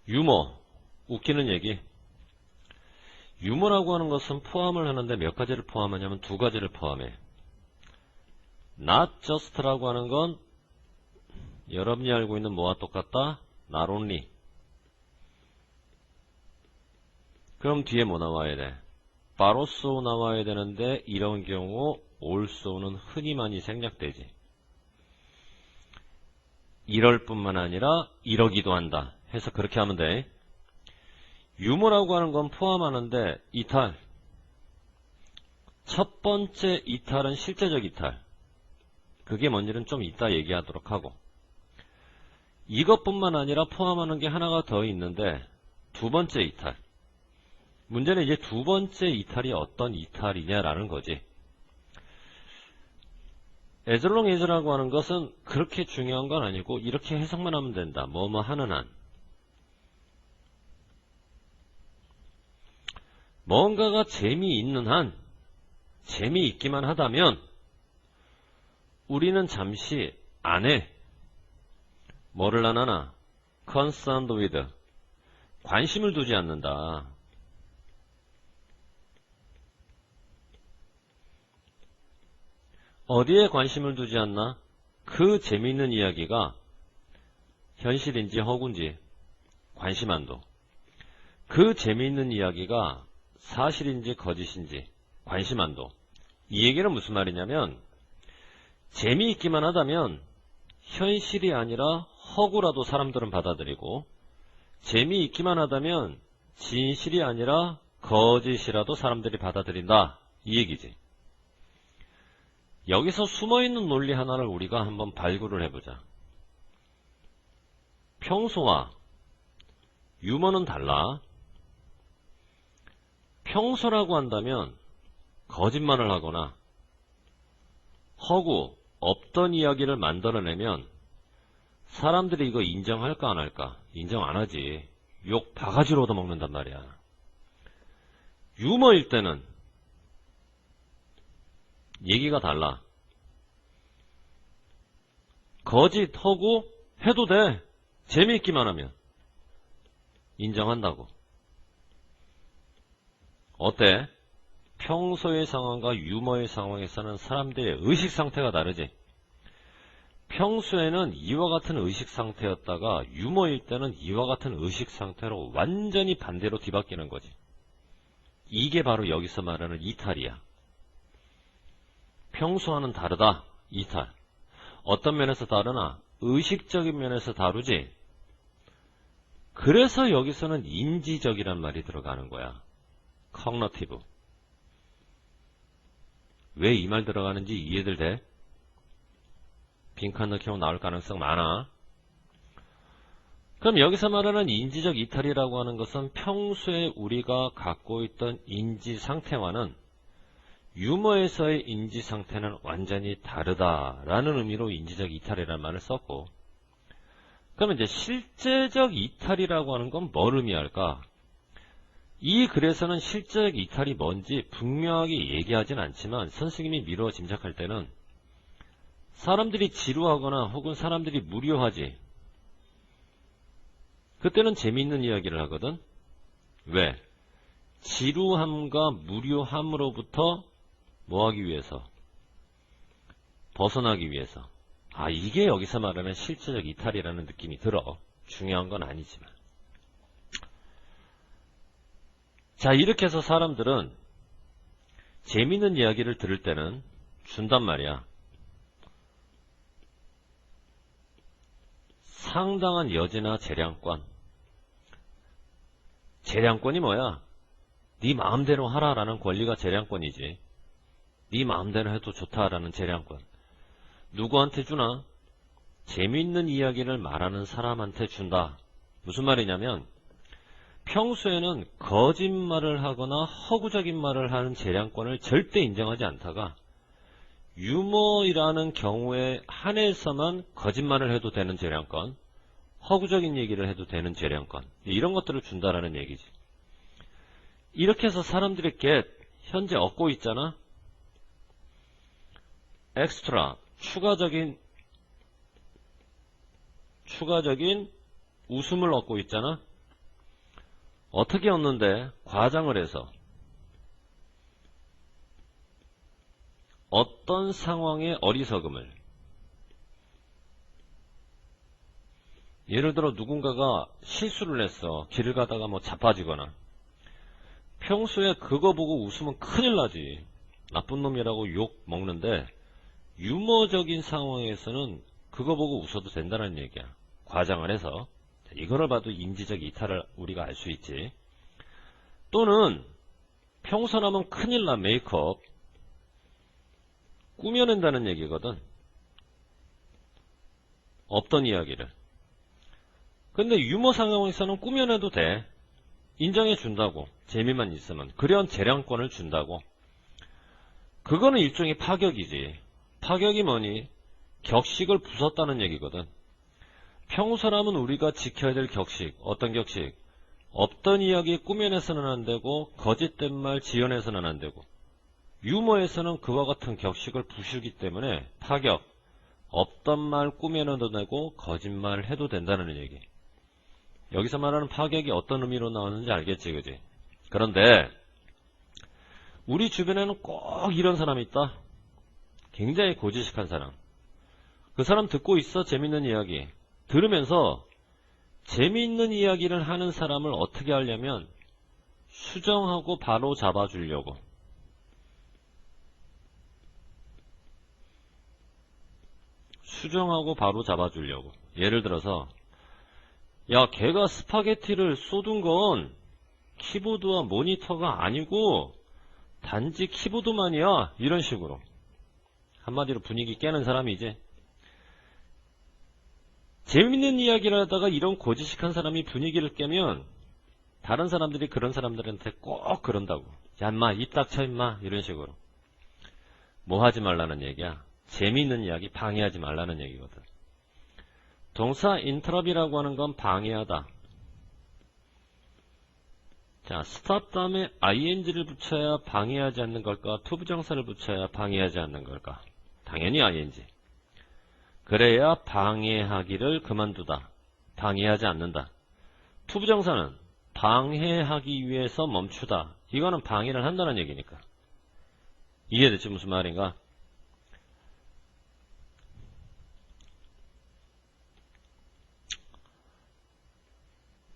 유머, 웃기는 얘기. 유머라고 하는 것은 포함을 하는데 몇 가지를 포함하냐면 두 가지를 포함해. not just라고 하는 건 여러분이 알고 있는 뭐와 똑같다? not only. 그럼 뒤에 뭐 나와야 돼? but also 나와야 되는데 이런 경우 also는 흔히 많이 생략되지. 이럴 뿐만 아니라 이러기도 한다 해서 그렇게 하면 돼. 유머라고 하는 건 포함하는데 이탈. 첫 번째 이탈은 실제적 이탈. 그게 뭔지는 좀 이따 얘기하도록 하고, 이것뿐만 아니라 포함하는 게 하나가 더 있는데 두 번째 이탈. 문제는 이제 두 번째 이탈이 어떤 이탈이냐라는 거지. as long as라고 하는 것은 그렇게 중요한 건 아니고 이렇게 해석만 하면 된다. 뭐뭐 하는 한. 뭔가가 재미있는 한, 재미있기만 하다면 우리는 잠시 안 해. 뭐를 안 하나? concerned with. 관심을 두지 않는다. 어디에 관심을 두지 않나? 그 재미있는 이야기가 현실인지 허구인지 관심 안 둬. 그 재미있는 이야기가 사실인지 거짓인지 관심 안 둬. 이 얘기는 무슨 말이냐면, 재미있기만 하다면 현실이 아니라 허구라도 사람들은 받아들이고, 재미있기만 하다면 진실이 아니라 거짓이라도 사람들이 받아들인다. 이 얘기지. 여기서 숨어있는 논리 하나를 우리가 한번 발굴을 해보자. 평소와 유머는 달라. 평소라고 한다면 거짓말을 하거나 허구, 없던 이야기를 만들어내면 사람들이 이거 인정할까 안 할까? 인정 안 하지. 욕 바가지로 얻어먹는단 말이야. 유머일 때는 얘기가 달라. 거짓, 허구 해도 돼. 재미있기만 하면 인정한다고. 어때? 평소의 상황과 유머의 상황에서는 사람들의 의식 상태가 다르지. 평소에는 이와 같은 의식 상태였다가 유머일 때는 이와 같은 의식 상태로 완전히 반대로 뒤바뀌는 거지. 이게 바로 여기서 말하는 이탈이야. 평소와는 다르다. 이탈. 어떤 면에서 다르나? 의식적인 면에서 다르지. 그래서 여기서는 인지적이란 말이 들어가는 거야. cognitive. 왜 이 말 들어가는지 이해들 돼? 빈칸 넣기하고 나올 가능성 많아. 그럼 여기서 말하는 인지적 이탈이라고 하는 것은 평소에 우리가 갖고 있던 인지 상태와는 유머에서의 인지 상태는 완전히 다르다라는 의미로 인지적 이탈이라는 말을 썼고, 그러면 이제 실제적 이탈이라고 하는 건 뭘 의미할까? 이 글에서는 실제적 이탈이 뭔지 분명하게 얘기하진 않지만 선생님이 미루어 짐작할 때는 사람들이 지루하거나 혹은 사람들이 무료하지. 그때는 재미있는 이야기를 하거든. 왜? 지루함과 무료함으로부터 뭐하기 위해서? 벗어나기 위해서. 아, 이게 여기서 말하는 실제적 이탈이라는 느낌이 들어. 중요한 건 아니지만. 자, 이렇게 해서 사람들은 재미있는 이야기를 들을 때는 준단 말이야. 상당한 여지나 재량권. 재량권이 뭐야? 네 마음대로 하라라는 권리가 재량권이지. 네 마음대로 해도 좋다라는 재량권. 누구한테 주나? 재미있는 이야기를 말하는 사람한테 준다. 무슨 말이냐면, 평소에는 거짓말을 하거나 허구적인 말을 하는 재량권을 절대 인정하지 않다가 유머이라는 경우에 한해서만 거짓말을 해도 되는 재량권, 허구적인 얘기를 해도 되는 재량권, 이런 것들을 준다라는 얘기지. 이렇게 해서 사람들이 현재 얻고 있잖아. 엑스트라, 추가적인 웃음을 얻고 있잖아. 어떻게 얻는데? 과장을 해서. 어떤 상황의 어리석음을. 예를 들어 누군가가 실수를 했어. 길을 가다가 뭐 자빠지거나. 평소에 그거 보고 웃으면 큰일 나지. 나쁜 놈이라고 욕 먹는데 유머적인 상황에서는 그거 보고 웃어도 된다는 얘기야. 과장을 해서. 이거를 봐도 인지적 이탈을 우리가 알 수 있지. 또는 평소라면 큰일 나 메이크업. 꾸며낸다는 얘기거든. 없던 이야기를. 근데 유머 상황에서는 꾸며내도 돼. 인정해 준다고. 재미만 있으면. 그런 재량권을 준다고. 그거는 일종의 파격이지. 파격이 뭐니? 격식을 부쉈다는 얘기거든. 평소라면 우리가 지켜야 될 격식. 어떤 격식? 없던 이야기 꾸며내서는 안 되고 거짓된 말 지어내서는 안 되고 유머에서는 그와 같은 격식을 부수기 때문에 파격. 없던 말 꾸며내도 되고 거짓말을 해도 된다는 얘기. 여기서 말하는 파격이 어떤 의미로 나오는지 알겠지, 그지? 그런데 우리 주변에는 꼭 이런 사람이 있다. 굉장히 고지식한 사람. 그 사람 듣고 있어. 재밌는 이야기. 들으면서 재미있는 이야기를 하는 사람을 어떻게 하려면 수정하고 바로 잡아주려고. 수정하고 바로 잡아주려고. 예를 들어서 야, 걔가 스파게티를 쏟은 건 키보드와 모니터가 아니고 단지 키보드만이야. 이런 식으로. 한마디로 분위기 깨는 사람이지. 재밌는 이야기를 하다가 이런 고지식한 사람이 분위기를 깨면 다른 사람들이 그런 사람들한테 꼭 그런다고. 야, 인마 입 닥쳐 인마. 이런 식으로. 뭐 하지 말라는 얘기야? 재미있는 이야기 방해하지 말라는 얘기거든. 동사 interrupt이라고 하는 건 방해하다. 자, stop 다음에 ing를 붙여야 방해하지 않는 걸까? 투부정사를 붙여야 방해하지 않는 걸까? 당연히 ing. 그래야 방해하기를 그만두다. 방해하지 않는다. 투부정사는 방해하기 위해서 멈추다. 이거는 방해를 한다는 얘기니까. 이해됐지? 무슨 말인가?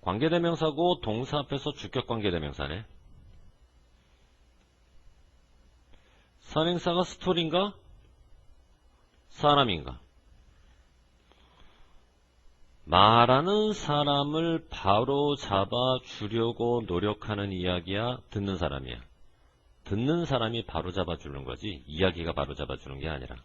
관계대명사고 동사 앞에서 주격관계대명사네. 선행사가 스토리인가? 사람인가? 말하는 사람을 바로 잡아주려고 노력하는 이야기야? 듣는 사람이야? 듣는 사람이 바로 잡아주는 거지 이야기가 바로 잡아주는 게 아니라.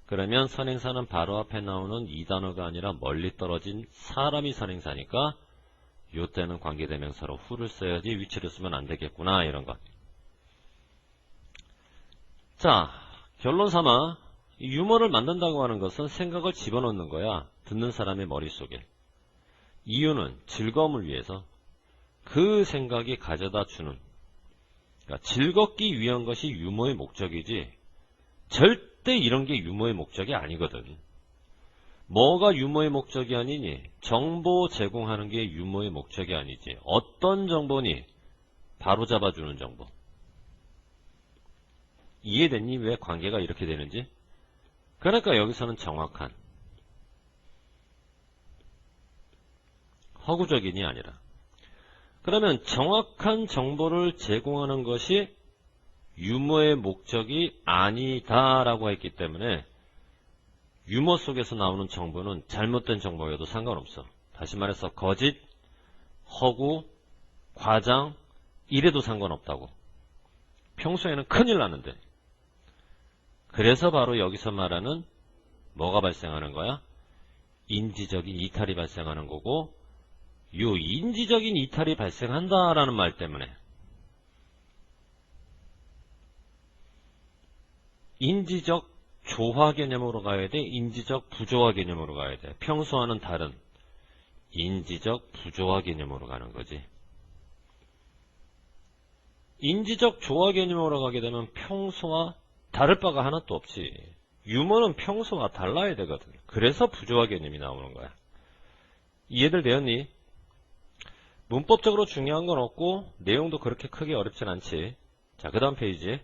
그러면 선행사는 바로 앞에 나오는 이 단어가 아니라 멀리 떨어진 사람이 선행사니까 요때는 관계대명사로 who를 써야지 위치를 쓰면 안 되겠구나 이런 것. 자, 결론 삼아 유머를 만든다고 하는 것은 생각을 집어넣는 거야. 듣는 사람의 머릿속에. 이유는 즐거움을 위해서 그 생각이 가져다 주는, 그러니까 즐겁기 위한 것이 유머의 목적이지 절대 이런 게 유머의 목적이 아니거든. 뭐가 유머의 목적이 아니니? 정보 제공하는 게 유머의 목적이 아니지. 어떤 정보니? 바로 잡아주는 정보. 이해됐니? 왜 관계가 이렇게 되는지? 그러니까 여기서는 정확한, 허구적인이 아니라. 그러면 정확한 정보를 제공하는 것이 유머의 목적이 아니다라고 했기 때문에 유머 속에서 나오는 정보는 잘못된 정보여도 상관없어. 다시 말해서 거짓, 허구, 과장 이래도 상관없다고. 평소에는 큰일 나는데. 그래서 바로 여기서 말하는 뭐가 발생하는 거야? 인지적인 이탈이 발생하는 거고, 요 인지적인 이탈이 발생한다라는 말 때문에 인지적 조화 개념으로 가야 돼? 인지적 부조화 개념으로 가야 돼? 평소와는 다른 인지적 부조화 개념으로 가는 거지. 인지적 조화 개념으로 가게 되면 평소와 다를 바가 하나도 없지. 유머는 평소와 달라야 되거든. 그래서 부조화 개념이 나오는 거야. 이해들 되었니? 문법적으로 중요한 건 없고 내용도 그렇게 크게 어렵진 않지. 자, 그 다음 페이지.